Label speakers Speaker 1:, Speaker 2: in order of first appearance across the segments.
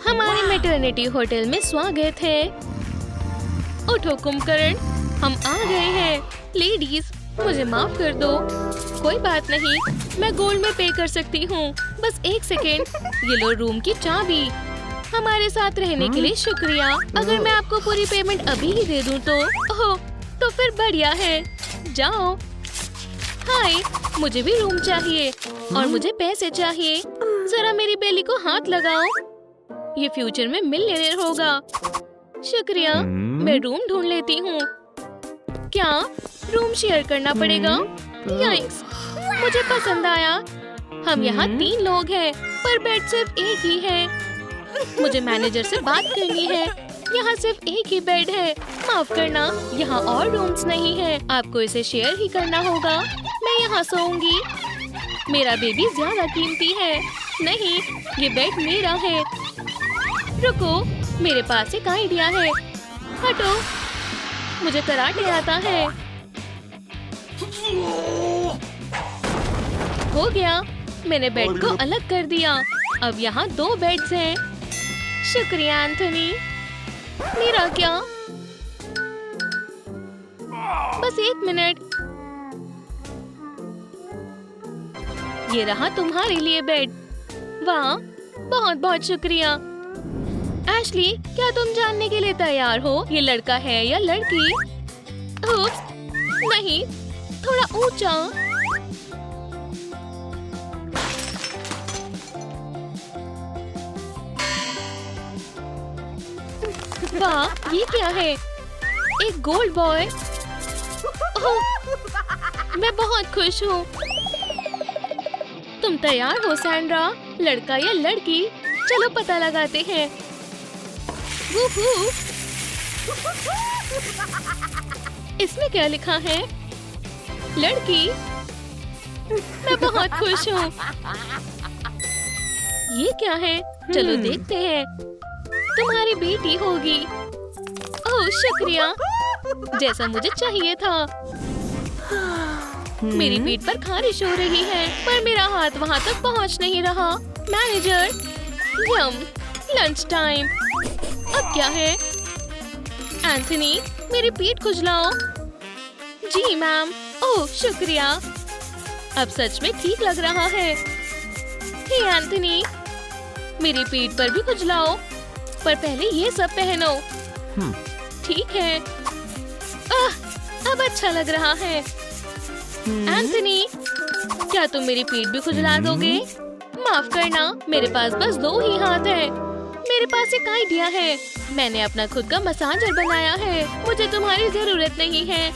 Speaker 1: हमारे maternity hotel में स्वागत है। उठो कुंभकर्ण, हम आ गए हैं। लेडीज, मुझे माफ कर दो। कोई बात नहीं, मैं गोल्ड में पे कर सकती हूँ। बस एक सेकेंड। ये लो रूम की चाबी। हमारे साथ रहने के लिए शुक्रिया। अगर मैं आपको पूरी पेमेंट अभी ही दे दूँ तो ओह, तो फिर बढ़िया है। जाओ। हाय, मुझे भी रूम चाहिए और मुझे पैसे चाहिए। जरा मेरी बेली को हाथ लगाओ। ये फ्यूचर में मिलियनेयर होगा। शुक्रिया, मैं रूम ढूंढ लेती हूँ। क्या रूम शेयर करना पड़ेगा? याइक्स, मुझे पसंद आया। हम यहाँ 3 लोग हैं, पर बेड सिर्फ एक ही है। मुझे मैनेजर से बात करनी है। यहाँ सिर्फ एक ही बेड है। माफ करना, यहाँ और रूम्स नहीं है। आपको इसे शेयर ही करना होगा। मैं यहाँ सोऊंगी। मेरा बेबी ज्यादा कीमती है। नहीं, ये बेड मेरा है। रुको, मेरे पास एक आइडिया है। हटो, मुझे कराटे आता है। हो गया, मैंने बेड को अलग कर दिया। अब यहाँ 2 बेड्स हैं। शुक्रिया एंथनी। मेरा क्या? बस 1 मिनट। ये रहा तुम्हारे लिए बेड। वाह, बहुत बहुत शुक्रिया। एशली, क्या तुम जानने के लिए तैयार हो ये लड़का है या लड़की? उप्स, नहीं, थोड़ा ऊंचा। वाह, ये क्या है? एक गोल्ड बॉय। मैं बहुत खुश हूँ। तुम तैयार हो सैंड्रा? लड़का या लड़की? चलो पता लगाते हैं। वूहू! इसमें क्या लिखा है? लड़की। मैं बहुत खुश हूँ। ये क्या है? चलो देखते हैं। तुम्हारी बेटी होगी। ओह शुक्रिया, जैसा मुझे चाहिए था। मेरी पीठ पर खारिश हो रही है, पर मेरा हाथ वहाँ तक पहुँच नहीं रहा। मैनेजर, यम, लंच टाइम। अब क्या है? एंथनी, मेरी पीठ खुजलाओ। जी मैम। ओह शुक्रिया, अब सच में ठीक लग रहा है। हे एंथनी, मेरी पीठ पर भी खुजलाओ, पर पहले ये सब पहनो। ठीक है। अब अच्छा लग रहा है। एंथनी, क्या तुम मेरी पीठ भी खुजला दोगे? माफ करना, मेरे पास बस 2 ही हाथ हैं। मेरे पास एक आइडिया है। मैंने अपना खुद का मसाजर बनाया है। मुझे तुम्हारी जरूरत नहीं है।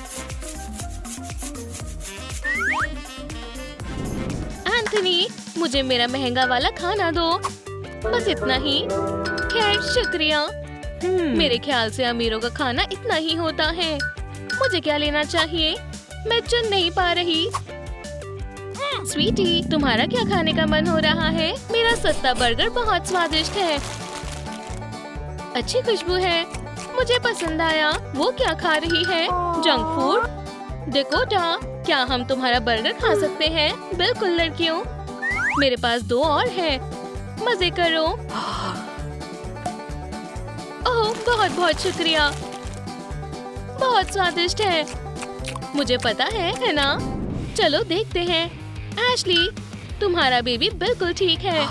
Speaker 1: एंथनी, मुझे मेरा महंगा वाला खाना दो। बस इतना ही। खैर शुक्रिया। मेरे ख्याल से अमीरों का खाना इतना ही होता है। मुझे क्या लेना चाहिए? मैं चुन नहीं पा रही। स्वीटी, तुम्हारा क्या खाने का मन हो रहा है? मेरा सस्ता बर्गर बहुत स्वादिष्ट है। अच्छी खुशबू है, मुझे पसंद आया। वो क्या खा रही है? Junk food? डेकोटा, क्या हम तुम्हारा बर्गर खा सकते हैं? बिल्कुल लड़कियों, मेरे पास 2 और है। मजे करो। ओह बहुत बहुत शुक्रिया, बहुत स्वादिष्ट है। मुझे पता है ना? चलो देखते हैं। एशली, तुम्हारा बेबी बिल्कुल ठीक है।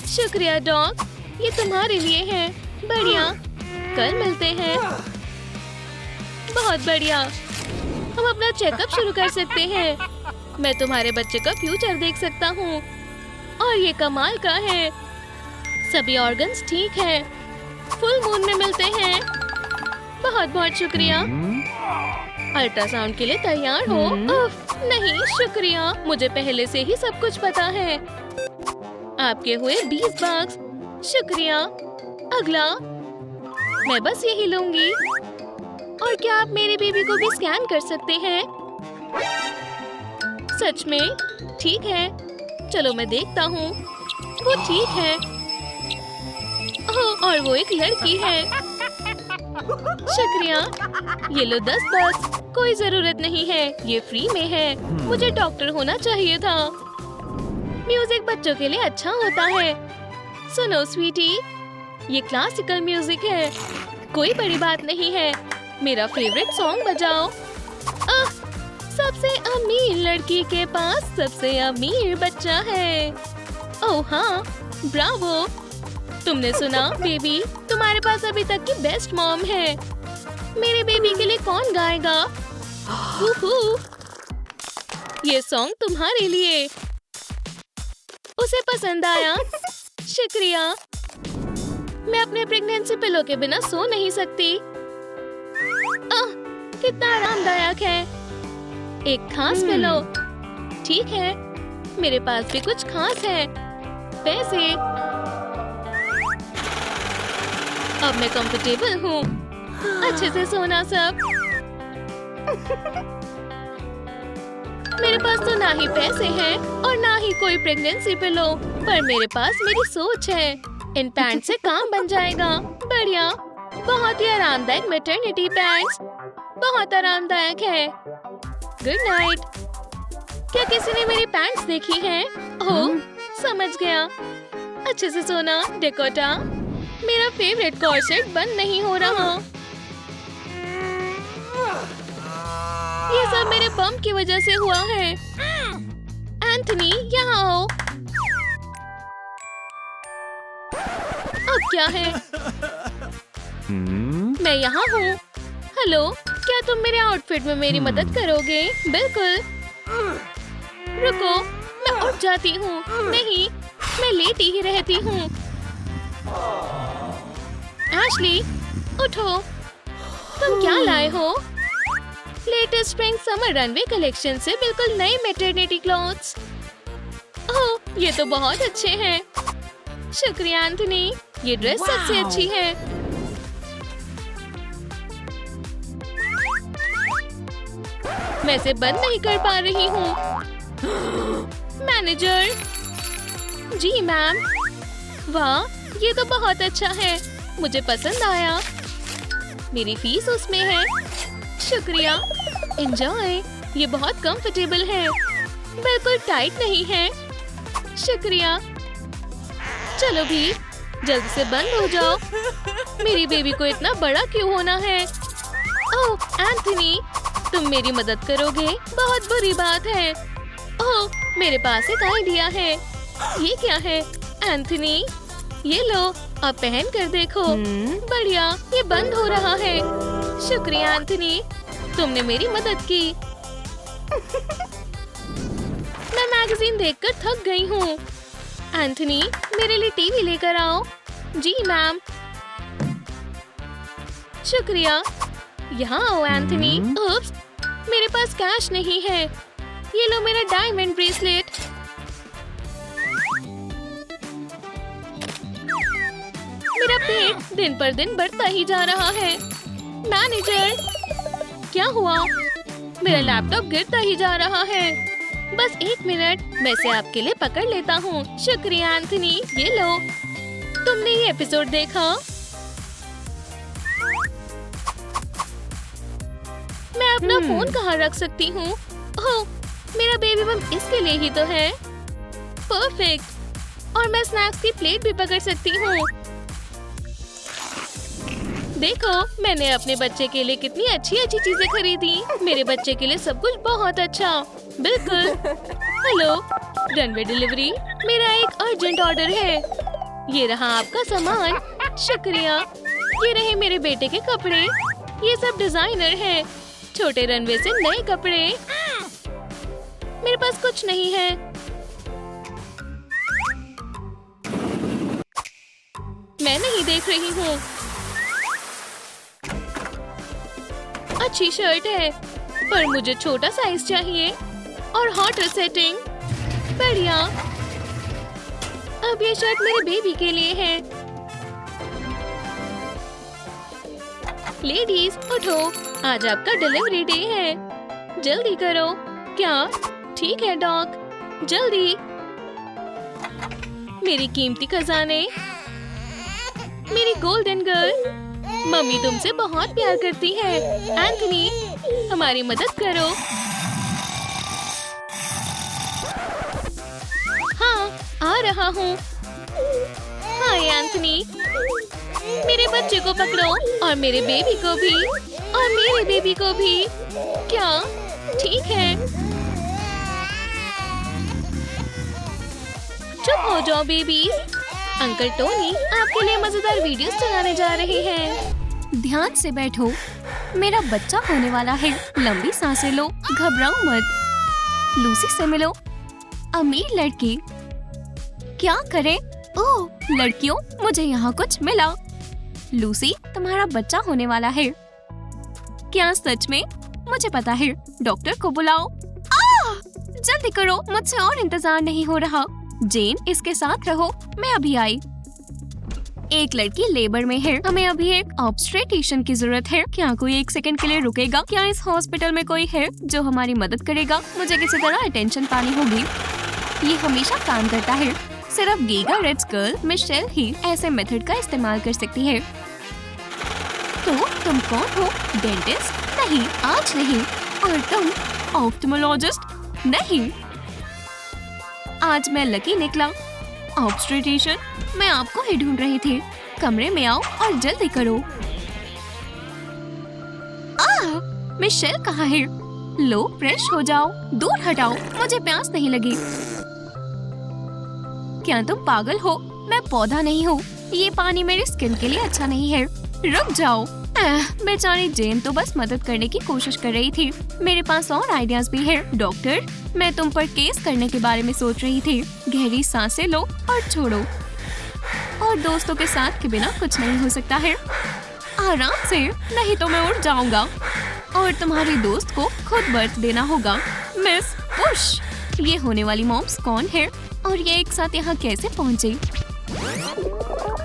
Speaker 1: शुक्रिया डॉग, ये तुम्हारे लिए है। बढ़िया, कल मिलते हैं। बहुत बढ़िया, हम अपना चेकअप शुरू कर सकते हैं। मैं तुम्हारे बच्चे का फ्यूचर देख सकता हूँ। और ये कमाल का है, सभी ऑर्गन्स ठीक है। फुल मून में मिलते हैं। बहुत बहुत शुक्रिया। अल्ट्रासाउंड के लिए तैयार हो? नहीं शुक्रिया, मुझे पहले से ही सब कुछ पता है। आपके हुए 20 बक्स। शुक्रिया। अगला, मैं बस यही लूंगी। और क्या आप मेरे बेबी को भी स्कैन कर सकते हैं? सच में? ठीक है, चलो मैं देखता हूँ। वो ठीक है। ओह, और वो एक लड़की है। शुक्रिया। ये लो 10 बक्स। कोई जरूरत नहीं है, ये फ्री में है। मुझे डॉक्टर होना चाहिए था। म्यूजिक बच्चों के लिए अच्छा होता है। सुनो स्वीटी, ये क्लासिकल म्यूजिक है। कोई बड़ी बात नहीं है। मेरा फेवरेट सॉन्ग बजाओ। सबसे अमीर लड़की के पास सबसे अमीर बच्चा है। ओह हाँ, ब्रावो। तुमने सुना बेबी, तुम्हारे पास अभी तक की बेस्ट मॉम है। मेरे बेबी के लिए कौन गाएगा? ये सॉन्ग तुम्हारे लिए। उसे पसंद आया? शुक्रिया। मैं अपने प्रेगनेंसी पिलो के बिना सो नहीं सकती। कितना आरामदायक है। एक खास पिलो। ठीक है, मेरे पास भी कुछ खास है। पैसे। अब मैं कंफर्टेबल हूँ। अच्छे से सोना सब। मेरे पास तो ना ही पैसे हैं और ना ही कोई प्रेगनेंसी पिलो, पर मेरे पास मेरी सोच है। इन पैंट से काम बन जाएगा। बढ़िया, बहुत ही आरामदायक मैटरनिटी पैंट्स। बहुत आरामदायक है। Good night. क्या किसी ने मेरी पैंट्स देखी हैं? ओह, समझ गया। अच्छे से सोना डेकोटा। मेरा फेवरेट कॉर्सेट बंद नहीं हो रहा। ये सब मेरे बम की वजह से हुआ है। एंथनी, यहाँ आओ। अब क्या है? मैं यहाँ हूँ। हेलो, क्या तुम मेरे आउटफिट में मेरी मदद करोगे? बिल्कुल। रुको, मैं उठ जाती हूँ। नहीं, मैं लेटी ही रहती हूँ। एशली, उठो। तुम क्या लाए हो? Latest spring summer runway collection से बिल्कुल नए मैटरनिटी क्लॉथ्स। ओह, ये तो बहुत अच्छे हैं। शुक्रिया एंथनी, ये ड्रेस सबसे अच्छी है। मैं इसे बंद नहीं कर पा रही हूँ। मैनेजर। जी मैम। वाह, ये तो बहुत अच्छा है। मुझे पसंद आया। मेरी फीस उसमें है। शुक्रिया। एंजॉय। ये बहुत कंफर्टेबल है। बिल्कुल टाइट नहीं है। शुक्रिया। चलो भी, जल्दी से बंद हो जाओ। मेरी बेबी को इतना बड़ा क्यों होना है? ओह एंथनी, तुम मेरी मदद करोगे? बहुत बुरी बात है। ओह, मेरे पास एक आइडिया है। ये क्या है? एंथनी, ये लो, अब पहन कर देखो। बढ़िया, ये बंद हो रहा है। शुक्रिया एंथनी, तुमने मेरी मदद की। मैं मैगजीन देखकर थक गई हूँ। एंथनी, मेरे लिए टीवी लेकर आओ। जी मैम। शुक्रिया। यहाँ आओ एंथनी। उप्स, मेरे पास कैश नहीं है। ये लो मेरा डायमंड ब्रेसलेट। मेरा पेट दिन पर दिन बढ़ता ही जा रहा है। मैनेजर, क्या हुआ? मेरा लैपटॉप गिरता ही जा रहा है। बस एक मिनट, मैं इसे आपके लिए पकड़ लेता हूँ। शुक्रिया एंथनी, ये लो। तुमने ये एपिसोड देखा? मैं अपना फोन कहाँ रख सकती हूँ? ओह, मेरा बेबी बम इसके लिए ही तो है। परफेक्ट। और मैं स्नैक्स की प्लेट भी पकड़ सकती हूँ। देखो, मैंने अपने बच्चे के लिए कितनी अच्छी अच्छी चीजें खरीदी। मेरे बच्चे के लिए सब कुछ बहुत अच्छा। बिल्कुल। Hello, runway delivery. मेरा एक अर्जेंट ऑर्डर है। ये रहा आपका सामान। शुक्रिया। ये रहे मेरे बेटे के कपड़े। ये सब डिजाइनर है। छोटे रनवे से नए कपड़े। मेरे पास कुछ नहीं है। मैं नहीं देख रही हूँ। अच्छी शर्ट है, पर मुझे छोटा साइज चाहिए और हॉटर सेटिंग। बढ़िया। अब ये शर्ट मेरे बेबी के लिए है। लेडीज, उठो, आज आपका डिलीवरी डे है। जल्दी करो। क्या? ठीक है डॉग, जल्दी। मेरी कीमती खजाने। मेरी गोल्डन गर्ल। मम्मी तुमसे बहुत प्यार करती है। एंथनी, हमारी मदद करो। हाँ, आ रहा हूँ। हाय एंथनी। मेरे बच्चे को पकड़ो और मेरे बेबी को भी और मेरे बेबी को भी। क्या ठीक है? चुप हो जाओ बेबीज। अंकल टोनी आपके लिए मजेदार वीडियोस चलाने जा रहे हैं।
Speaker 2: ध्यान से बैठो, मेरा बच्चा होने वाला है। लंबी सांसें लो, घबराओ मत। लूसी से मिलो, अमीर लड़की। क्या करें? ओह लड़कियों, मुझे यहाँ कुछ मिला। लूसी, तुम्हारा बच्चा होने वाला है। क्या सच में? मुझे पता है। डॉक्टर को बुलाओ। जल्दी करो, मुझसे और इंतजार नहीं हो रहा। जेन, इसके साथ रहो, मैं अभी आई। एक लड़की लेबर में है। हमें अभी एक ऑब्स्टेट्रिशियन की जरूरत है। क्या कोई 1 सेकंड के लिए रुकेगा? क्या इस हॉस्पिटल में कोई है जो हमारी मदद करेगा? मुझे किसी तरह अटेंशन पानी होगी। ये हमेशा काम करता है। सिर्फ गीगा रेड्स गर्ल मिशेल ही ऐसे मेथड का इस्तेमाल कर सकती है। तो तुम कौन हो? डेंटिस्ट? नहीं, आज नहीं। और तुम ऑप्थेल्मोलॉजिस्ट? नहीं। आज मैं लकी निकला। ऑब्स्टेट्रिशियन, मैं आपको ही ढूंढ रही थी। कमरे में आओ और जल्दी करो। मिशेल कहाँ है? लो, फ्रेश हो जाओ। दूर हटाओ, मुझे प्यास नहीं लगी। क्या तुम पागल हो? मैं पौधा नहीं हूँ। ये पानी मेरी स्किन के लिए अच्छा नहीं है। रुक जाओ। बेचारी जेन तो बस मदद करने की कोशिश कर रही थी। मेरे पास और आइडियाज भी है। डॉक्टर, मैं तुम पर केस करने के बारे में सोच रही थी। गहरी सांसें लो और छोड़ो। और दोस्तों के साथ के बिना कुछ नहीं हो सकता है। आराम से, नहीं तो मैं उड़ जाऊंगा। और तुम्हारे दोस्त को खुद बर्थ देना होगा। मिस पुश, ये होने वाली मॉम्स कौन है और ये एक साथ यहाँ कैसे पहुँचे?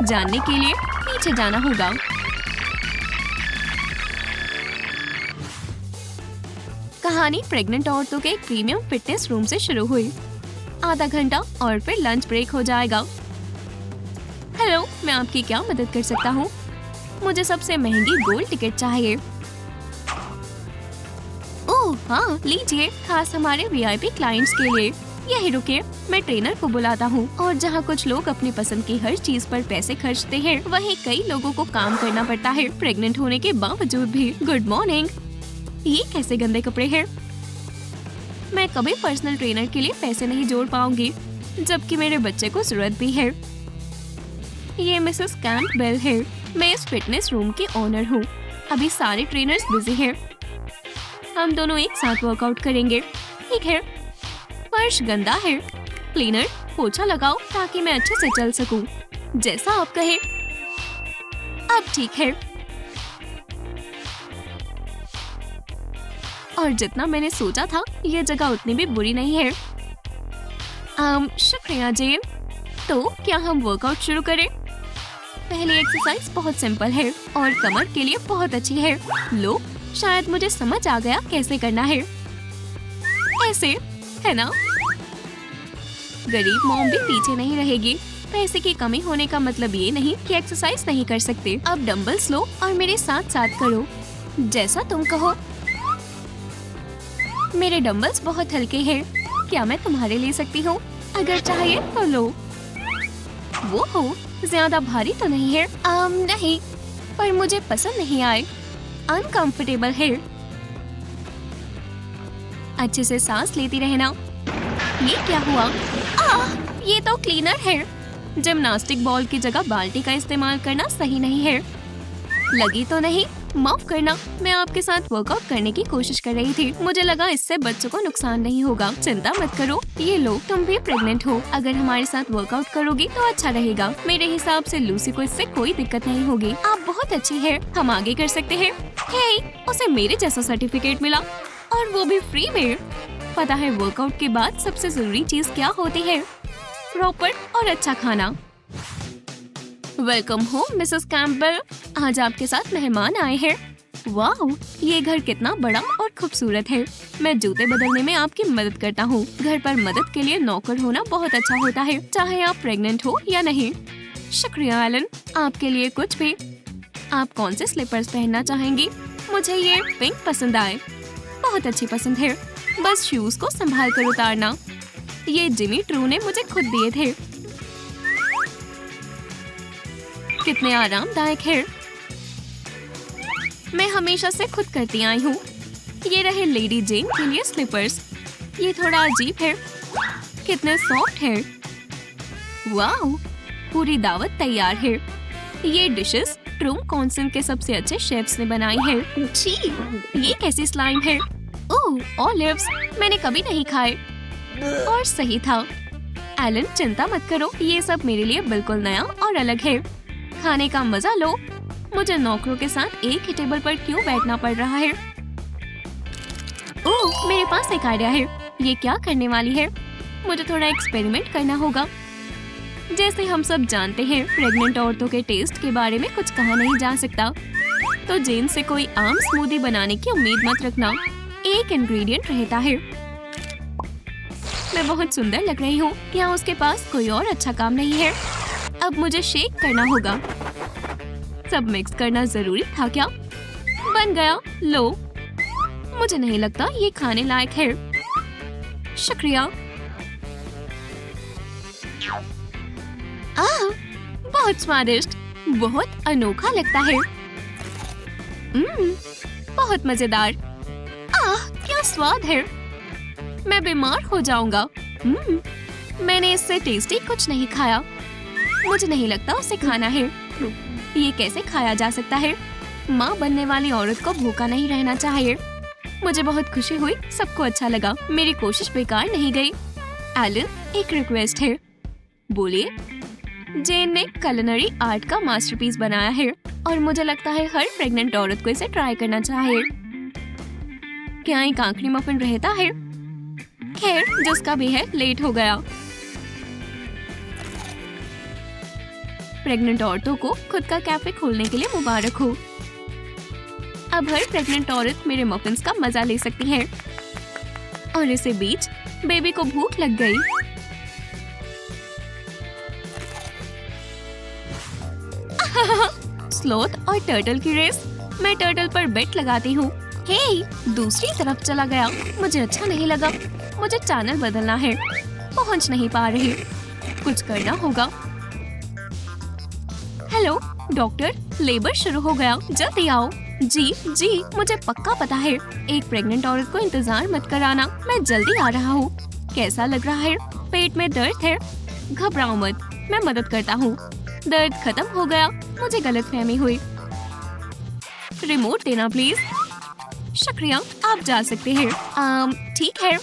Speaker 2: जानने के लिए पीछे जाना होगा। कहानी प्रेग्नेंट औरतों के एक प्रीमियम फिटनेस रूम से शुरू हुई। आधा घंटा और फिर लंच ब्रेक हो जाएगा। हेलो, मैं आपकी क्या मदद कर सकता हूँ? मुझे सबसे महंगी गोल्ड टिकट चाहिए। ओह हाँ, लीजिए, खास हमारे वीआईपी क्लाइंट्स के लिए। यही रुके, मैं ट्रेनर को बुलाता हूँ। और जहाँ कुछ लोग अपनी पसंद की हर चीज पर पैसे खर्चते हैं, वहीं कई लोगों को काम करना पड़ता है प्रेग्नेंट होने के बावजूद भी। Good morning. ये कैसे गंदे कपड़े हैं? मैं कभी पर्सनल ट्रेनर के लिए पैसे नहीं जोड़ पाऊंगी, जबकि मेरे बच्चे को जरूरत भी है। ये मिसेस कैंपबेल है। मैं इस फिटनेस रूम की ओनर हूँ। अभी सारे ट्रेनर्स बिजी हैं। हम दोनों एक साथ वर्कआउट करेंगे। ठीक है। फर्श गंदा है। क्लीनर, पोछा लगाओ ताकि मैं अच्छे से चल सकूं। जैसा आप कहे। अब ठीक है। और जितना मैंने सोचा था, ये जगह उतनी भी बुरी नहीं है। शुक्रिया जेन। तो क्या हम वर्कआउट शुरू करें? पहली एक्सरसाइज बहुत सिंपल है और कमर के लिए बहुत अच्छी है। लो, शायद मुझे समझ आ गया कैसे करना है। ऐसे, है ना? गरीब मॉम भी पीछे नहीं रहेगी। पैसे की कमी होने का मतलब ये नहीं कि एक्सरसाइज नहीं कर सकते। अब डंबल्स लो और मेरे साथ साथ करो। जैसा तुम कहो। मेरे डंबल्स बहुत हल्के हैं। क्या मैं तुम्हारे ले सकती हूँ? अगर चाहिए तो लो। वो हो, ज्यादा भारी तो नहीं है? नहीं, पर मुझे पसंद नहीं आए। अनकंफर्टेबल है। अच्छे से सांस लेती रहना। ये क्या हुआ? ये तो क्लीनर है। जिम्नास्टिक बॉल की जगह बाल्टी का इस्तेमाल करना सही नहीं है। लगी तो नहीं? माफ करना, मैं आपके साथ वर्कआउट करने की कोशिश कर रही थी। मुझे लगा इससे बच्चों को नुकसान नहीं होगा। चिंता मत करो। ये लो, तुम भी प्रेग्नेंट हो। अगर हमारे साथ वर्कआउट करोगी तो अच्छा रहेगा। मेरे हिसाब से लूसी को इससे कोई दिक्कत नहीं होगी। आप बहुत अच्छी है। हम आगे कर सकते हैं। हे, उसे मेरे जैसा सर्टिफिकेट मिला और वो भी फ्री में। पता है वर्कआउट के बाद सबसे जरूरी चीज क्या होती है? प्रॉपर और अच्छा खाना। Welcome home Mrs Campbell. आज आपके साथ मेहमान आए हैं। वाह, ये घर कितना बड़ा और खूबसूरत है। मैं जूते बदलने में आपकी मदद करता हूँ। घर पर मदद के लिए नौकर होना बहुत अच्छा होता है, चाहे आप प्रेग्नेंट हो या नहीं। शुक्रिया एलन। आपके लिए कुछ भी। आप कौन से स्लीपर्स पहनना चाहेंगी? मुझे ये पिंक पसंद आए। बहुत अच्छी पसंद है। बस शूज को संभाल कर उतारना। ये जिमी ट्रू ने मुझे खुद दिए थे। कितने आरामदायक है। मैं हमेशा से खुद करती आई हूँ। ये रहे लेडी जेन के लिए स्लीपर्स। ये थोड़ा अजीब है। कितने सॉफ्ट है। वाह, पूरी दावत तैयार है। ये डिशेस ट्रूम कॉन्सन के सबसे अच्छे शेफ्स ने बनाई है। छी, ये कैसी स्लाइम है। ओह, ऑलिव्स, मैंने कभी नहीं खाए। और सही था। एलन, चिंता मत करो, ये सब मेरे लिए बिल्कुल नया और अलग है। खाने का मजा लो। मुझे नौकरों के साथ एक ही टेबल पर क्यों बैठना पड़ रहा है। ओह, मेरे पास एक आइडिया है। ये क्या करने वाली है। मुझे थोड़ा एक्सपेरिमेंट करना होगा। जैसे हम सब जानते हैं, प्रेग्नेंट औरतों के टेस्ट के बारे में कुछ कहा नहीं जा सकता। तो जेन से कोई आम स्मूदी बनाने की उम्मीद मत रखना। एक इंग्रेडिएंट रहता है। मैं बहुत सुंदर लग रही हूँ। यहाँ उसके पास कोई और अच्छा काम नहीं है। अब मुझे शेक करना होगा। सब मिक्स करना जरूरी था क्या। बन गया। लो, मुझे नहीं लगता ये खाने लायक है। शुक्रिया। बहुत स्वादिष्ट, बहुत अनोखा लगता है। बहुत मजेदार। क्या स्वाद है। मैं बीमार हो जाऊंगा। मैंने इससे टेस्टी कुछ नहीं खाया। मुझे नहीं लगता उसे खाना है। ये कैसे खाया जा सकता है। माँ बनने वाली औरत को भूखा नहीं रहना चाहिए। मुझे बहुत खुशी हुई। सबको अच्छा लगा। मेरी कोशिश बेकार नहीं गई। एलन, एक रिक्वेस्ट है। बोलिए। जेन ने कुलिनरी आर्ट का मास्टरपीस बनाया है और मुझे लगता है हर प्रेग्नेंट औरत को इसे ट्राई करना चाहिए। क्या एक आखिरी मफिन रहता है। खैर, जिसका भी है, लेट हो गया। प्रेग्नेंट औरतों को खुद का कैफे खोलने के लिए मुबारक हो। अब हर प्रेग्नेंट औरत मेरे मफिन्स का मजा ले सकती है। और इसी बीच बेबी को भूख लग गई। स्लोथ और टर्टल की रेस। मैं टर्टल पर बेट लगाती हूँ। हे, दूसरी तरफ चला गया। मुझे अच्छा नहीं लगा। मुझे चैनल बदलना है। पहुँच नहीं पा रही। कुछ करना होगा। हेलो डॉक्टर, लेबर शुरू हो गया, जल्दी आओ। जी, मुझे पक्का पता है। एक प्रेग्नेंट औरत को इंतजार मत कराना। मैं जल्दी आ रहा हूँ। कैसा लग रहा है। पेट में दर्द है। घबराओ मत, मैं मदद करता हूँ। दर्द खत्म हो गया। मुझे गलतफहमी हुई। रिमोट देना प्लीज। शुक्रिया, आप जा सकते हैं। ठीक है।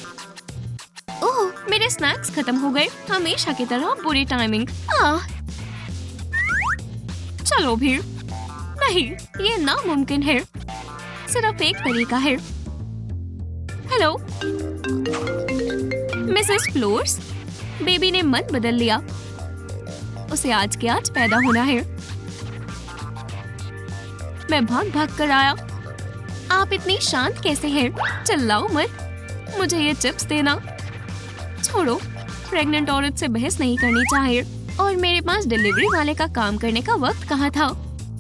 Speaker 2: ओह, मेरे स्नैक्स खत्म हो गए। हमेशा की तरह बुरी टाइमिंग। चलो भी। नहीं, ये नामुमकिन है। सिर्फ एक तरीका है। Hello Mrs floors. बेबी ने मन बदल लिया। उसे आज के आज पैदा होना है। मैं भाग भाग कर आया। आप इतनी शांत कैसे हैं? चिल्लाओ मत। मुझे ये चिप्स देना। छोड़ो, प्रेग्नेंट औरत से बहस नहीं करनी चाहिए। और मेरे पास डिलीवरी वाले का काम करने का वक्त कहाँ था।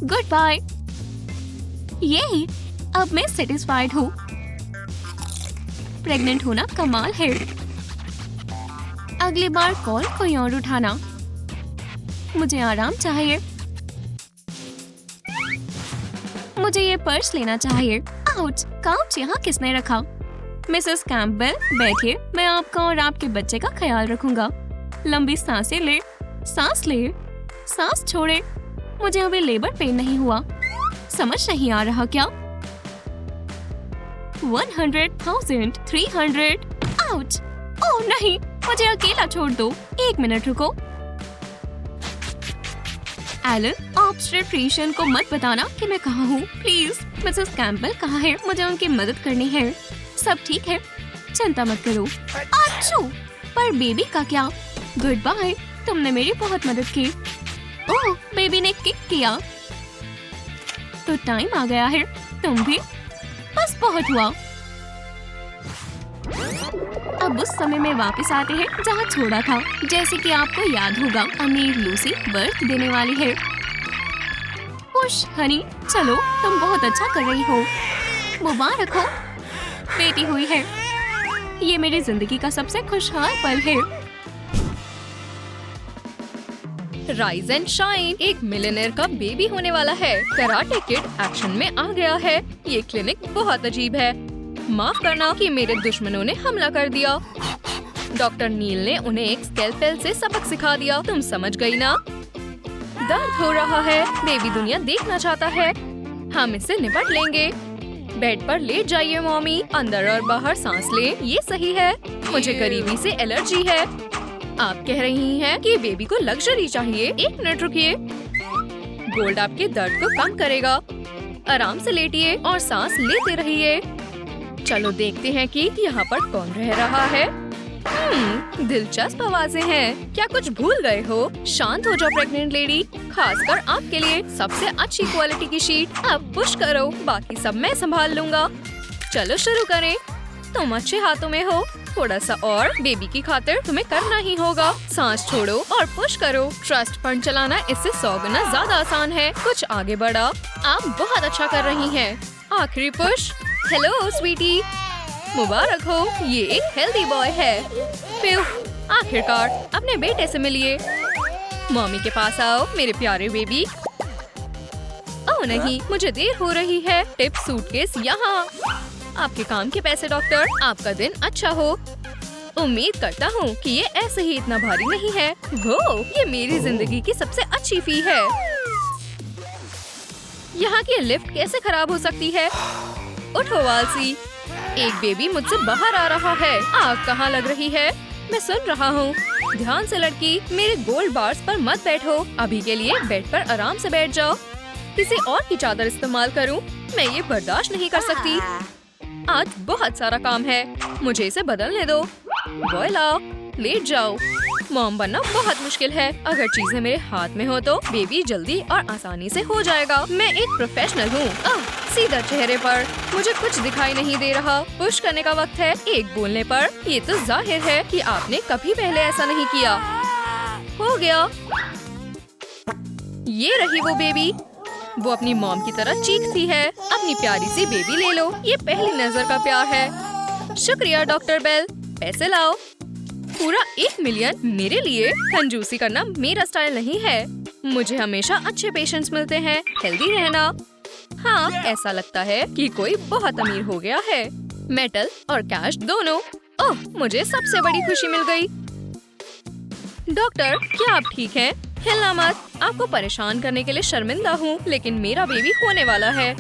Speaker 2: Goodbye. ये अब मैं सेटिस्फाइड हूँ। प्रेग्नेंट होना कमाल है। अगली बार कॉल कोई और उठाना। मुझे आराम चाहिए। मुझे ये पर्स लेना चाहिए। आउच, काउच यहाँ किसने रखा? मिसेस कैम्पबेल, बैठिए। मैं आपका और आपके बच्चे का ख्याल रखूंगा। लंबी सांसें ले। सांस ले, सांस छोड़े। मुझे अभी लेबर पेन नहीं हुआ। समझ नहीं आ रहा क्या? 100,000, 300। आउच! ओह नहीं, मुझे अकेला छोड़ दो। 1 मिनट रुको। एलन, ऑब्स्टेट्रिशियन को मत बताना कि मैं कहाँ हूँ, प्लीज। मिसेस कैम्पबेल कहाँ है? मुझे उनकी मदद करनी है। सब ठीक है, चिंता मत करो। अच्छू! पर बेबी का क्या? गुड बाय, तुमने मेरी बहुत मदद की। ओह, बेबी ने किक किया। तो टाइम आ गया है। तुम भी। बस बहुत हुआ। अब उस समय में वापस आते हैं जहाँ छोड़ा था। जैसे कि आपको याद होगा, अमीर लूसी बर्थ देने वाली है। खुश हनी, चलो, तुम बहुत अच्छा कर रही हो। मुबारक हो, बेटी हुई है। ये मेरी जिंदगी का सबसे खुशहाल पल है।
Speaker 1: राइज एंड शाइन, एक मिलियनेयर का बेबी होने वाला है। कराटे किड एक्शन में आ गया है। ये क्लिनिक बहुत अजीब है। माफ करना कि मेरे दुश्मनों ने हमला कर दिया। डॉक्टर नील ने उन्हें एक स्केलपेल से सबक सिखा दिया। तुम समझ गई ना? दर्द हो रहा है। बेबी दुनिया देखना चाहता है। हम इससे निपट लेंगे। बेड पर लेट जाइए मॉमी। अंदर और बाहर सांस ले। ये सही है। मुझे गरीबी से एलर्जी है। आप कह रही हैं कि बेबी को लग्जरी चाहिए। एक मिनट रुकिए। गोल्ड आपके दर्द को कम करेगा। आराम से लेटिए और सांस लेते रहिए। चलो देखते हैं कि यहाँ पर कौन रह रहा है। दिलचस्प आवाजें हैं। क्या कुछ भूल गए हो? शांत हो जाओ प्रेग्नेंट लेडी। खासकर आपके लिए सबसे अच्छी क्वालिटी की शीट। अब पुश करो, बाकी सब मैं संभाल लूंगा। चलो शुरू करें। तुम अच्छे हाथों में हो। थोड़ा सा और। बेबी की खातिर तुम्हें करना ही होगा। सांस छोड़ो और पुश करो। ट्रस्ट फंड चलाना इससे 100 गुना ज्यादा आसान है। कुछ आगे बढ़ा। आप बहुत अच्छा कर रही हैं। आखिरी पुश। हेलो स्वीटी, मुबारक हो। ये एक हेल्दी बॉय है। प्यू, आखिरकार अपने बेटे से मिलिए। मम्मी के पास आओ मेरे प्यारे बेबी। ओह नहीं, मुझे देर हो रही है। टिप सूटकेस यहाँ। आपके काम के पैसे डॉक्टर। आपका दिन अच्छा हो। उम्मीद करता हूँ कि ये ऐसे ही इतना भारी नहीं है। वो, ये मेरी जिंदगी की सबसे अच्छी फी है। यहाँ की लिफ्ट कैसे खराब हो सकती है? उठो वालसी। एक बेबी मुझसे बाहर आ रहा है। आग कहाँ लग रही है? मैं सुन रहा हूँ। ध्यान से लड़की, मेरे गोल्ड बार्स पर मत बैठो। अभी के लिए बेड पर आराम से बैठ जाओ। किसी और की चादर इस्तेमाल करूँ? मैं ये बर्दाश्त नहीं कर सकती। आज बहुत सारा काम है। मुझे इसे बदलने दो। बॉय लाओ, लेट जाओ। मॉम बनना बहुत मुश्किल है। अगर चीजें मेरे हाथ में हो तो बेबी जल्दी और आसानी से हो जाएगा। मैं एक प्रोफेशनल हूँ। सीधा चेहरे पर। मुझे कुछ दिखाई नहीं दे रहा। पुश करने का वक्त है। एक बोलने पर। ये तो जाहिर है कि आपने कभी पहले ऐसा नहीं किया। हो गया। ये रही वो बेबी। वो अपनी मॉम की तरह चीखती है। अपनी प्यारी सी बेबी ले लो। ये पहली नजर का प्यार है। शुक्रिया डॉक्टर बेल। पैसे लाओ। पूरा 1 मिलियन मेरे लिए? कंजूसी करना मेरा स्टाइल नहीं है। मुझे हमेशा अच्छे पेशेंट्स मिलते हैं। हेल्दी रहना। हाँ, ऐसा लगता है कि कोई बहुत अमीर हो गया है। मेटल और कैश दोनों। ओह, मुझे सबसे बड़ी खुशी मिल गई। डॉक्टर, क्या आप ठीक हैं? हिलना मत। आपको परेशान करने के लिए शर्मिंदा हूँ, लेकिन मेरा बेबी होने वाला है।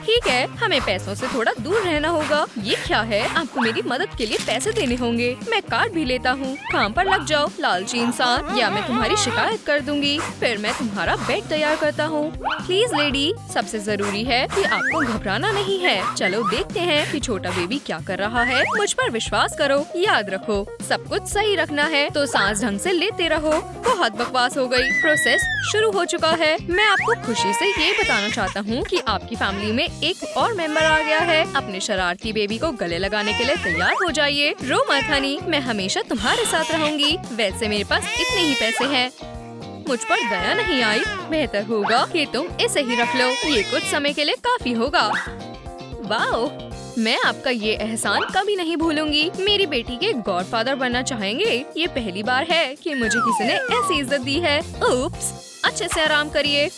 Speaker 1: ठीक है, हमें पैसों से थोड़ा दूर रहना होगा। ये क्या है? आपको मेरी मदद के लिए पैसे देने होंगे। मैं कार्ड भी लेता हूँ। काम पर लग जाओ लालची इंसान, या मैं तुम्हारी शिकायत कर दूंगी। फिर मैं तुम्हारा बेड तैयार करता हूँ। प्लीज लेडी, सबसे जरूरी है कि आपको घबराना नहीं है। चलो देखते हैं कि छोटा बेबी क्या कर रहा है। मुझ पर विश्वास करो। याद रखो, सब कुछ सही रखना है तो सांस ढंग से लेते रहो। बहुत बकवास हो गई। प्रोसेस शुरू हो चुका है। मैं आपको खुशी से ये बताना चाहता हूँ कि आपकी फैमिली में एक और मेंबर आ गया है। अपने शरारती बेबी को गले लगाने के लिए तैयार हो जाइए। रो मत हनी, मैं हमेशा तुम्हारे साथ रहूंगी। वैसे मेरे पास इतने ही पैसे हैं। मुझ पर दया नहीं आई। बेहतर होगा कि तुम इसे ही रख लो। ये कुछ समय के लिए काफी होगा। वाओ, मैं आपका ये एहसान कभी नहीं भूलूंगी। मेरी बेटी के गॉडफादर बनना चाहेंगे। ये पहली बार है कि मुझे किसी ने ऐसी इज्जत दी है। उप्स, अच्छे से आराम करिए।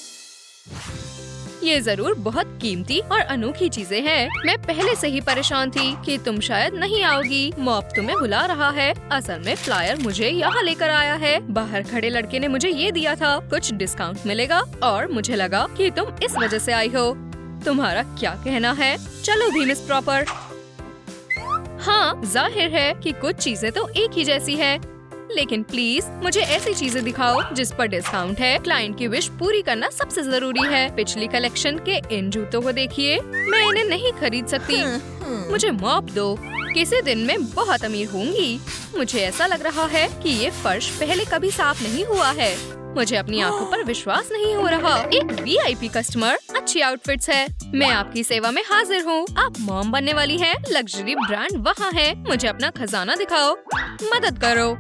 Speaker 1: ये जरूर बहुत कीमती और अनोखी चीजें हैं। मैं पहले से ही परेशान थी कि तुम शायद नहीं आओगी। मॉप तुम्हें बुला रहा है। असल में फ्लायर मुझे यहाँ लेकर आया है। बाहर खड़े लड़के ने मुझे ये दिया था। कुछ डिस्काउंट मिलेगा और मुझे लगा कि तुम इस वजह से आई हो। तुम्हारा क्या कहना है? चलो भी मिस प्रॉपर। हाँ, जाहिर है कि कुछ चीजें तो एक ही जैसी है, लेकिन प्लीज मुझे ऐसी चीजें दिखाओ जिस पर डिस्काउंट है। क्लाइंट की विश पूरी करना सबसे जरूरी है। पिछली कलेक्शन के इन जूतों को देखिए। मैं इन्हें नहीं खरीद सकती। मुझे मॉप दो। किसी दिन मैं बहुत अमीर होंगी। मुझे ऐसा लग रहा है कि ये फर्श पहले कभी साफ नहीं हुआ है। मुझे अपनी आंखों पर विश्वास नहीं हो रहा। एक VIP कस्टमर, अच्छी आउटफिट्स है। मैं आपकी सेवा में हाजिर हूँ। आप मॉम बनने वाली हैं। लग्जरी ब्रांड वहाँ है। मुझे अपना खजाना दिखाओ। मदद करो।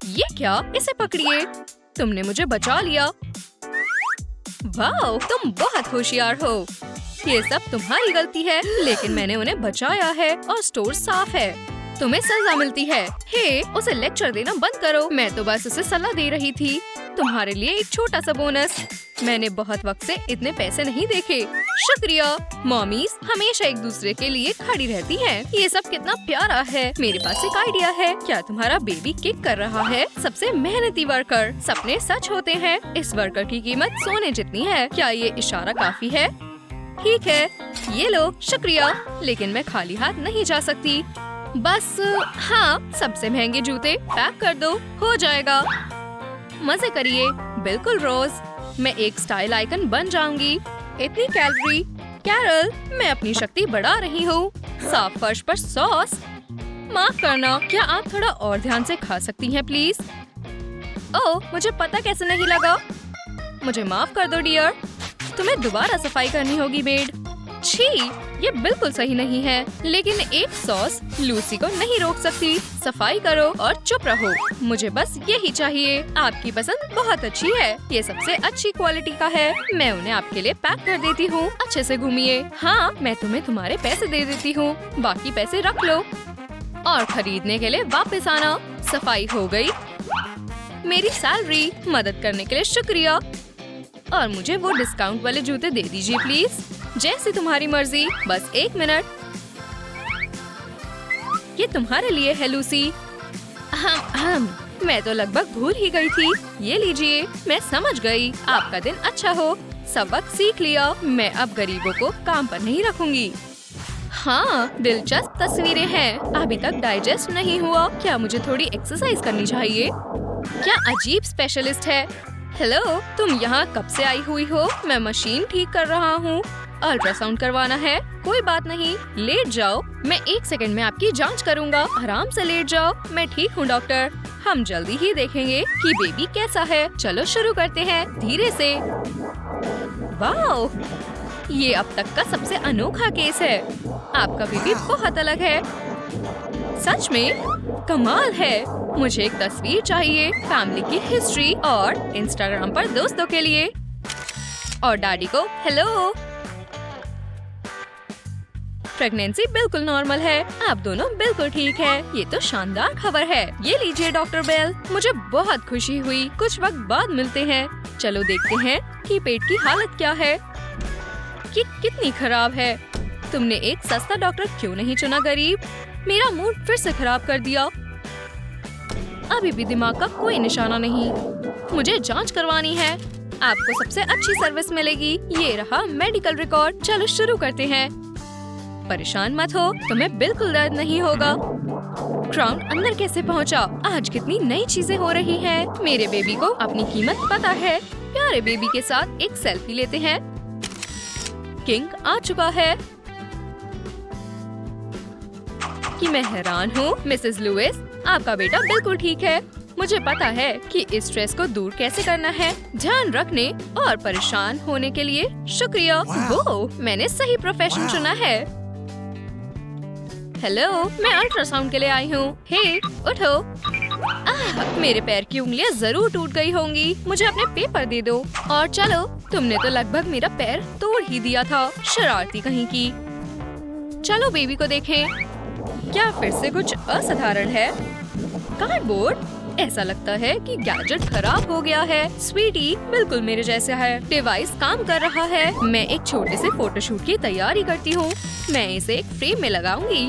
Speaker 1: ये क्या? इसे पकड़िए। तुमने मुझे बचा लिया। वाओ, तुम बहुत होशियार हो। ये सब तुम्हारी गलती है, लेकिन मैंने उन्हें बचाया है और स्टोर साफ है। तुम्हें सजा मिलती है। हे, उसे लेक्चर देना बंद करो। मैं तो बस उसे सलाह दे रही थी। तुम्हारे लिए एक छोटा सा बोनस। मैंने बहुत वक्त से इतने पैसे नहीं देखे। शुक्रिया। मॉमीज हमेशा एक दूसरे के लिए खड़ी रहती हैं। ये सब कितना प्यारा है। मेरे पास एक आइडिया है। क्या तुम्हारा बेबी किक कर रहा है? सबसे मेहनती वर्कर। सपने सच होते हैं। इस वर्कर की कीमत सोने जितनी है। क्या ये इशारा काफी है? ठीक है, ये लो। शुक्रिया, लेकिन मैं खाली हाथ नहीं जा सकती। बस हाँ, सबसे महंगे जूते पैक कर दो, हो जाएगा। मजे करिए। बिल्कुल रोज, मैं एक स्टाइल आइकन बन जाऊंगी। इतनी कैलोरी। कैरल, मैं अपनी शक्ति बढ़ा रही हूँ। साफ फर्श पर सॉस। माफ करना, क्या आप थोड़ा और ध्यान से खा सकती हैं प्लीज? ओह, मुझे पता कैसे नहीं लगा। मुझे माफ कर दो डियर। तुम्हें दोबारा सफाई करनी होगी मेड। छी, ये बिल्कुल सही नहीं है। लेकिन एक सॉस लूसी को नहीं रोक सकती। सफाई करो और चुप रहो। मुझे बस यही चाहिए। आपकी पसंद बहुत अच्छी है। ये सबसे अच्छी क्वालिटी का है। मैं उन्हें आपके लिए पैक कर देती हूँ। अच्छे से घूमिए। हाँ, मैं तुम्हें तुम्हारे पैसे दे देती हूँ। बाकी पैसे रख लो और खरीदने के लिए वापस आना। सफाई हो गई। मेरी सैलरी। मदद करने के लिए शुक्रिया। और मुझे वो डिस्काउंट वाले जूते दे दीजिए प्लीज। जैसे तुम्हारी मर्जी। बस 1 मिनट। ये तुम्हारे लिए है लूसी। मैं तो लगभग भूल ही गई थी। ये लीजिए। मैं समझ गई। आपका दिन अच्छा हो। सबक सीख लिया। मैं अब गरीबों को काम पर नहीं रखूंगी। हाँ, दिलचस्प तस्वीरें हैं। अभी तक डाइजेस्ट नहीं हुआ। क्या मुझे थोड़ी एक्सरसाइज करनी चाहिए? क्या अजीब स्पेशलिस्ट है। हेलो, तुम यहाँ कब से आई हुई हो? मैं मशीन ठीक कर रहा हूँ। अल्ट्रासाउंड करवाना है। कोई बात नहीं, लेट जाओ। मैं 1 सेकंड में आपकी जांच करूँगा। आराम से लेट जाओ। मैं ठीक हूँ डॉक्टर। हम जल्दी ही देखेंगे कि बेबी कैसा है। चलो शुरू करते हैं, धीरे से। वाओ, ये अब तक का सबसे अनोखा केस है। आपका बेबी बहुत अलग है। सच में कमाल है। मुझे एक तस्वीर चाहिए, फैमिली की हिस्ट्री और इंस्टाग्राम पर दोस्तों के लिए। और डैडी को हेलो। प्रेगनेंसी बिल्कुल नॉर्मल है। आप दोनों बिल्कुल ठीक है। ये तो शानदार खबर है। ये लीजिए डॉक्टर बेल। मुझे बहुत खुशी हुई। कुछ वक्त बाद मिलते हैं। चलो देखते हैं कि पेट की हालत क्या है। ये कितनी खराब है। तुमने एक सस्ता डॉक्टर क्यों नहीं चुना गरीब? मेरा मूड फिर से खराब कर दिया। अभी भी दिमाग का कोई निशाना नहीं। मुझे जांच करवानी है। आपको सबसे अच्छी सर्विस मिलेगी। ये रहा मेडिकल रिकॉर्ड। चलो शुरू करते हैं। परेशान मत हो, तुम्हें बिल्कुल दर्द नहीं होगा। क्राउन अंदर कैसे पहुंचा? आज कितनी नई चीजें हो रही हैं। मेरे बेबी को अपनी कीमत पता है। प्यारे बेबी के साथ एक सेल्फी लेते हैं। किंग आ चुका है। कि मैं हैरान हूँ मिसेस लुइस, आपका बेटा बिल्कुल ठीक है। मुझे पता है कि इस स्ट्रेस को दूर कैसे करना है। ध्यान रखने और परेशान होने के लिए शुक्रिया। वो, मैंने सही प्रोफेशन चुना है। हेलो, मैं अल्ट्रासाउंड के लिए आई हूँ। हे, उठो। मेरे पैर की उंगलियाँ जरूर टूट गई होंगी। मुझे अपने पेपर दे दो। और चलो, तुमने तो लगभग मेरा पैर तोड़ ही दिया था, शरारती कहीं की। चलो बेबी को देखें। क्या फिर से कुछ असाधारण है? कार्डबोर्ड? ऐसा लगता है कि गैजेट खराब हो गया है। स्वीटी, बिल्कुल मेरे जैसा है। डिवाइस काम कर रहा है। मैं एक छोटे से फोटोशूट की तैयारी करती हूँ। मैं इसे एक फ्रेम में लगाऊंगी।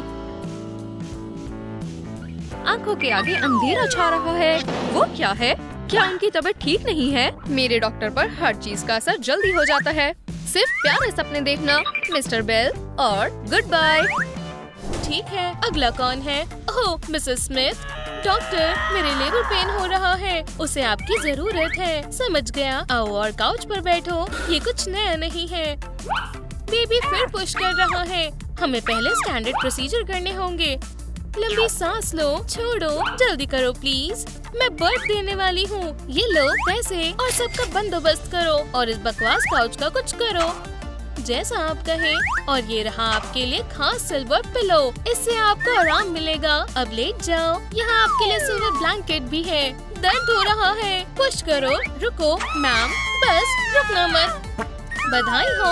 Speaker 1: आंखों के आगे अंधेरा छा रहा है। वो क्या है? क्या उनकी तबीयत ठीक नहीं है? मेरे डॉक्टर पर हर चीज का असर जल्दी हो जाता है। सिर्फ प्यारे सपने देखना, मिस्टर बेल, और गुड बाय। ठीक है, अगला कौन है? ओह, मिसेस स्मिथ। डॉक्टर, मेरे लेबर पेन हो रहा है। उसे आपकी जरूरत है। समझ गया। आओ और काउच पर बैठो। ये कुछ नया नहीं है। बेबी फिर पुश कर रहा है। हमें पहले स्टैंडर्ड प्रोसीजर करने होंगे। लंबी सांस लो। छोड़ो, जल्दी करो प्लीज। मैं बर्थ देने वाली हूँ। ये लो पैसे और सबका बंदोबस्त करो और इस बकवास काउच का कुछ करो जैसा आप कहें। और ये रहा आपके लिए खास सिल्वर पिलो। इससे आपको आराम मिलेगा। अब लेट जाओ। यहाँ आपके लिए सिल्वर ब्लैंकेट भी है। दर्द हो रहा है। पुश करो। रुको मैम, बस रुकना मत। बधाई हो,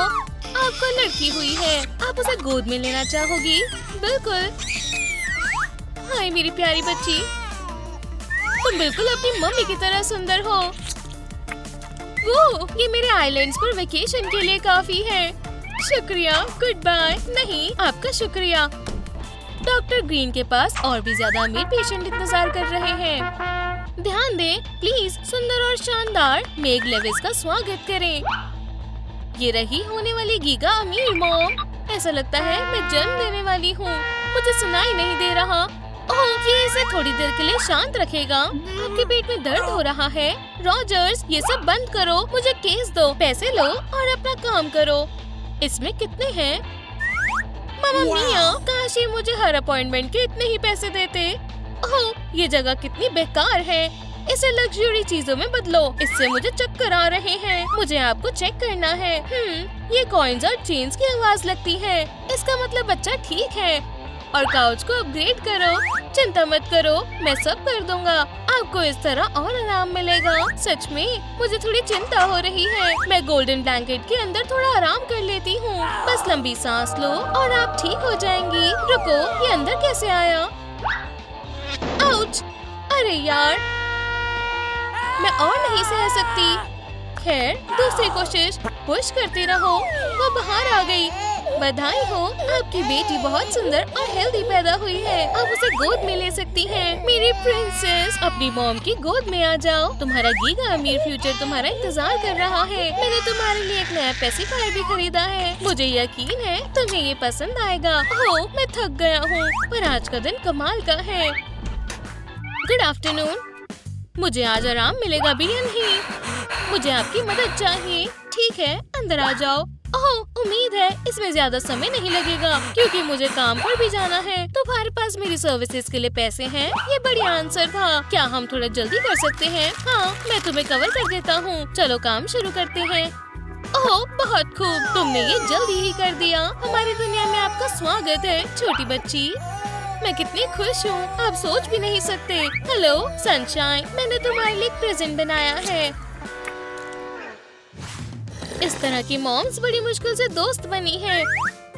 Speaker 1: आपको लड़की हुई है। आप उसे गोद में लेना चाहोगी? बिल्कुल। हाय मेरी प्यारी बच्ची, तुम बिल्कुल अपनी मम्मी की तरह सुंदर हो। वो ये मेरे आइलैंड्स पर वेकेशन के लिए काफी है। शुक्रिया, गुड बाय। नहीं, आपका शुक्रिया। डॉक्टर ग्रीन के पास और भी ज्यादा अमीर पेशेंट इंतजार कर रहे हैं। ध्यान दें, प्लीज सुंदर और शानदार मेग लेविस का स्वागत करें। ये रही होने वाली गीगा अमीर मॉम। ऐसा लगता है मैं जन्म देने वाली हूँ। मुझे सुनाई नहीं दे रहा। ओह, ये इसे थोड़ी देर के लिए शांत रखेगा। आपके पेट में दर्द हो रहा है। रॉजर्स, ये सब बंद करो। मुझे केस दो, पैसे लो और अपना काम करो। इसमें कितने हैं? मामा मिया, काश ये मुझे हर अपॉइंटमेंट के इतने ही पैसे देते। ओह, ये जगह कितनी बेकार है। इसे लग्जरी चीजों में बदलो। इससे मुझे चक्कर आ रहे हैं। मुझे आपको चेक करना है। ये कॉइन्स और चेन्स की आवाज लगती है। इसका मतलब बच्चा ठीक है। और काउच को अपग्रेड करो। चिंता मत करो, मैं सब कर दूंगा। आपको इस तरह और आराम मिलेगा। सच में मुझे थोड़ी चिंता हो रही है। मैं गोल्डन ब्लैंकेट के अंदर थोड़ा आराम कर लेती हूँ। बस लंबी सांस लो और आप ठीक हो जाएंगी। रुको, ये अंदर कैसे आया? आउच! अरे यार, मैं और नहीं सह सकती। खैर, दूसरी कोशिश। पुश करती रहो। वो बाहर आ गई। बधाई हो, आपकी बेटी बहुत सुंदर और हेल्दी पैदा हुई है। आप उसे गोद में ले सकती हैं। मेरी प्रिंसेस, अपनी मॉम की गोद में आ जाओ। तुम्हारा गीगा अमीर फ्यूचर तुम्हारा इंतजार कर रहा है। मैंने तुम्हारे लिए एक नया पेसिफायर भी खरीदा है। मुझे यकीन है तुम्हें ये पसंद आएगा। ओह, मैं थक गया हूँ, पर आज का दिन कमाल का है। Good afternoon. मुझे आज आराम मिलेगा भी या नहीं? मुझे आपकी मदद चाहिए। ठीक है, अंदर आ जाओ। ओह, उम्मीद है इसमें ज्यादा समय नहीं लगेगा, क्योंकि मुझे काम पर भी जाना है। तुम्हारे पास मेरी सर्विसेज के लिए पैसे हैं? ये बढ़िया आंसर था। क्या हम थोड़ा जल्दी कर सकते हैं? हाँ, मैं तुम्हें कवर कर देता हूँ। चलो काम शुरू करते हैं। ओह, बहुत खूब, तुमने ये जल्दी ही कर दिया। हमारी दुनिया में आपका स्वागत है, छोटी बच्ची। मैं कितनी खुश हूँ, आप सोच भी नहीं सकते। हेलो सनशाइन, मैंने तुम्हारे लिए एक प्रेजेंट बनाया है। इस तरह की मॉम्स बड़ी मुश्किल से दोस्त बनी है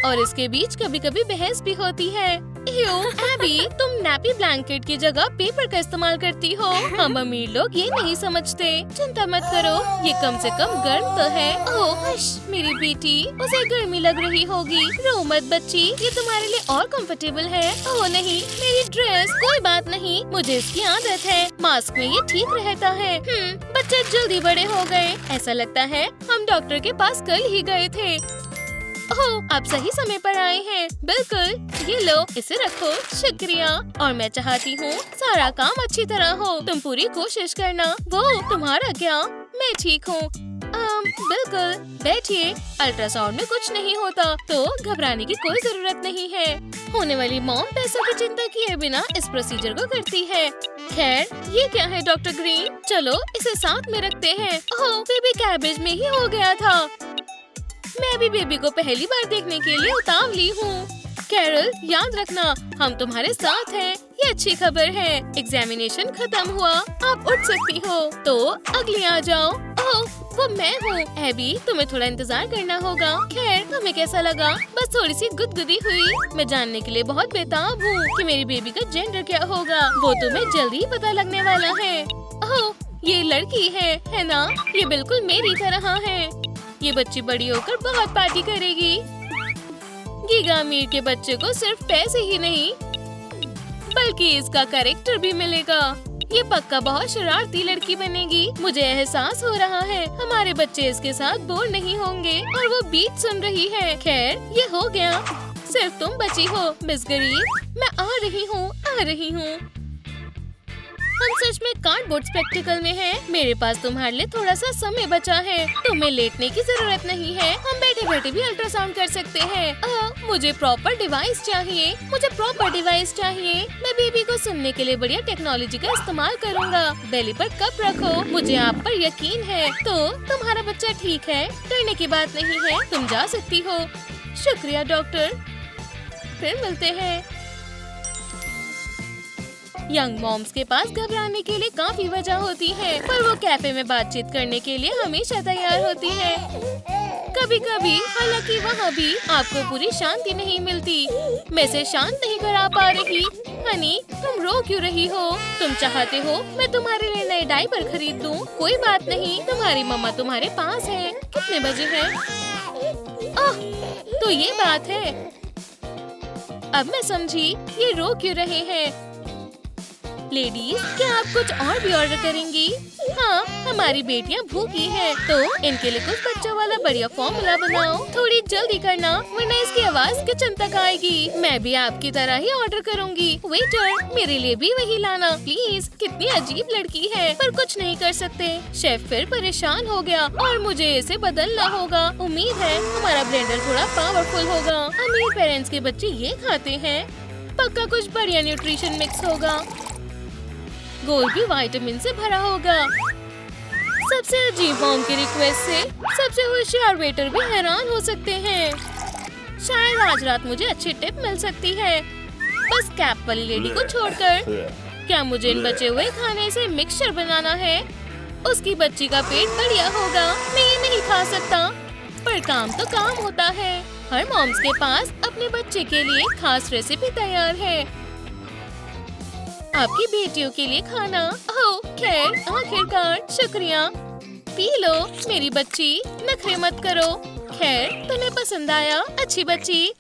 Speaker 1: और इसके बीच कभी कभी बहस भी होती है। एबी, तुम नैपी ब्लैंकेट की जगह पेपर का इस्तेमाल करती हो। हम अमीर लोग ये नहीं समझते। चिंता मत करो, ये कम से कम गर्म तो है। ओह हश, मेरी बेटी, उसे गर्मी लग रही होगी। रो मत बच्ची, ये तुम्हारे लिए और कंफर्टेबल है। ओह नहीं, मेरी ड्रेस। कोई बात नहीं, मुझे इसकी आदत है। मास्क में ये ठीक रहता है। बच्चे जल्दी बड़े हो गए। ऐसा लगता है हम डॉक्टर के पास कल ही गए थे। ओह, आप सही समय पर आए हैं। बिल्कुल, ये लो, इसे रखो। शुक्रिया। और मैं चाहती हूँ सारा काम अच्छी तरह हो। तुम पूरी कोशिश करना। वो तुम्हारा क्या? मैं ठीक हूँ। बिल्कुल, बैठिए। अल्ट्रासाउंड में कुछ नहीं होता, तो घबराने की कोई जरूरत नहीं है। होने वाली मॉम पैसों की चिंता किए बिना इस प्रोसीजर को करती है। खैर, ये क्या है डॉक्टर ग्रीन? चलो इसे साथ में रखते हैं। ओह, बेबी कैबेज में ही हो गया था। मैं भी बेबी को पहली बार देखने के लिए उतावली हूँ। कैरल, याद रखना, हम तुम्हारे साथ हैं। ये अच्छी खबर है। एग्जामिनेशन खत्म हुआ, आप उठ सकती हो। तो अगली आ जाओ। ओह, वो मैं हूँ। एबी, तुम्हें थोड़ा इंतजार करना होगा। खैर, तुम्हें कैसा लगा? बस थोड़ी सी गुदगुदी हुई। मैं जानने के लिए बहुत बेताब हूँ कि मेरी बेबी का जेंडर क्या होगा। वो तुम्हें जल्दी ही पता लगने वाला है। ओह, ये लड़की है ना? ये बिल्कुल मेरी तरह है। ये बच्ची बड़ी होकर बहुत पार्टी करेगी। गीगा अमीर के बच्चे को सिर्फ पैसे ही नहीं, बल्कि इसका कैरेक्टर भी मिलेगा। ये पक्का बहुत शरारती लड़की बनेगी। मुझे एहसास हो रहा है हमारे बच्चे इसके साथ बोर नहीं होंगे। और वो बीट सुन रही है। खैर, ये हो गया। सिर्फ तुम बची हो, मिस गरीब। मैं आ रही हूँ। हम सच में कार्डबोर्ड स्पेक्टिकल में हैं। मेरे पास तुम्हारे लिए थोड़ा सा समय बचा है। तुम्हें लेटने की जरूरत नहीं है। हम बैठे बैठे भी अल्ट्रासाउंड कर सकते हैं। मुझे प्रॉपर डिवाइस चाहिए। मैं बेबी को सुनने के लिए बढ़िया टेक्नोलॉजी का इस्तेमाल करूँगा। बेली पर कप रखो। मुझे आप पर यकीन है। तो तुम्हारा बच्चा ठीक है, डरने की बात नहीं है। तुम जा सकती हो। शुक्रिया डॉक्टर, फिर मिलते हैं। यंग मॉम्स के पास घबराने के लिए काफी वजह होती है, पर वो कैफे में बातचीत करने के लिए हमेशा तैयार होती है। कभी कभी हालांकि वहाँ भी आपको पूरी शांति नहीं मिलती। मैं इसे शांत नहीं करा पा रही। हनी, तुम रो क्यों रही हो? तुम चाहते हो मैं तुम्हारे लिए नए डायपर खरीद दूं? कोई बात नहीं, तुम्हारी मम्मा तुम्हारे पास है। कितने बजे हैं? आह, तो ये बात है। अब मैं समझी ये रो क्यों रहे हैं। लेडीज, क्या आप कुछ और भी ऑर्डर करेंगी? हाँ, हमारी बेटियाँ भूखी हैं, तो इनके लिए कुछ बच्चों वाला बढ़िया फॉर्मूला बनाओ। थोड़ी जल्दी करना वरना इसकी आवाज किचन तक आएगी। मैं भी आपकी तरह ही ऑर्डर करूँगी। वेटर, मेरे लिए भी वही लाना प्लीज। कितनी अजीब लड़की है, पर कुछ नहीं कर सकते। शेफ फिर परेशान हो गया और मुझे इसे बदलना होगा। उम्मीद है हमारा ब्लेंडर थोड़ा पावरफुल होगा। अमीर पेरेंट्स के बच्चे ये खाते हैं। पक्का कुछ बढ़िया न्यूट्रिशन मिक्स होगा। गोल भी विटामिन से भरा होगा। सबसे अजीब मॉम की रिक्वेस्ट से सबसे होशियार वेटर भी हैरान हो सकते हैं। शायद आज रात मुझे अच्छी टिप मिल सकती है, बस कैप वाली लेडी को छोड़कर। क्या मुझे इन बचे हुए खाने से मिक्सचर बनाना है? उसकी बच्ची का पेट बढ़िया होगा। मैं ये नहीं खा सकता, पर काम तो काम होता है। हर मॉम्स के पास अपने बच्चे के लिए खास रेसिपी तैयार है। आपकी बेटियों के लिए खाना। ओह खैर, आखिरकार, शुक्रिया। पी लो मेरी बच्ची, नखरे मत करो। खैर, तुम्हें पसंद आया? अच्छी बच्ची।